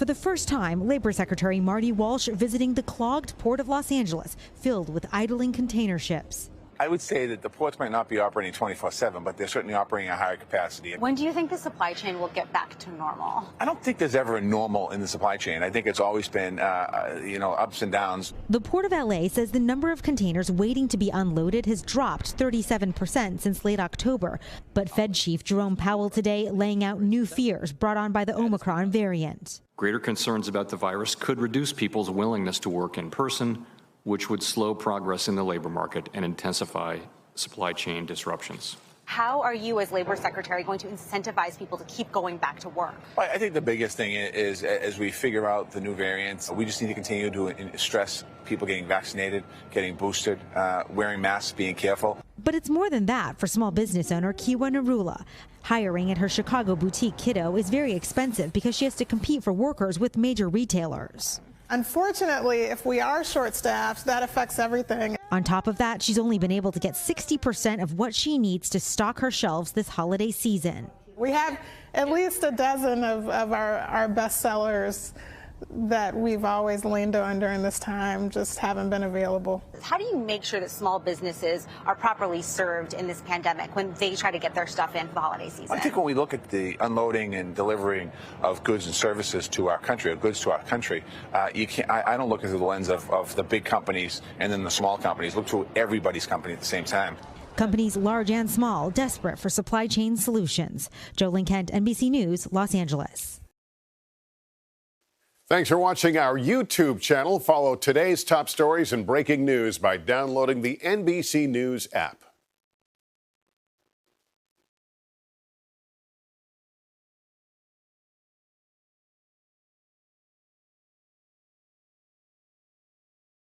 For the first time, Labor Secretary Marty Walsh visiting the clogged Port of Los Angeles, filled with idling container ships. I would say that the ports might not be operating 24/7, but they're certainly operating at a higher capacity. When do you think the supply chain will get back to normal? I don't think there's ever a normal in the supply chain. I think it's always been, ups and downs. The Port of LA says the number of containers waiting to be unloaded has dropped 37% since late October. But Fed Chief Jerome Powell today laying out new fears brought on by the Omicron variant. Greater concerns about the virus could reduce people's willingness to work in person, which would slow progress in the labor market and intensify supply chain disruptions. How are you as Labor Secretary going to incentivize people to keep going back to work? I think the biggest thing is as we figure out the new variants, we just need to continue to stress people getting vaccinated, getting boosted, wearing masks, being careful. But it's more than that for small business owner Kiwa Narula. Hiring at her Chicago boutique Kiddo is very expensive because she has to compete for workers with major retailers. Unfortunately, if we are short-staffed, that affects everything. On top of that, she's only been able to get 60% of what she needs to stock her shelves this holiday season. We have at least a dozen of our best sellers that we've always leaned on during this time, just haven't been available. How do you make sure that small businesses are properly served in this pandemic when they try to get their stuff in for the holiday season? I think when we look at the unloading and delivering of goods and services to our country, or goods to our country, I don't look through the lens of the big companies and then the small companies. Look through everybody's company at the same time. Companies large and small desperate for supply chain solutions. Ling, NBC News, Los Angeles. Thanks for watching our YouTube channel. Follow today's top stories and breaking news by downloading the NBC News app.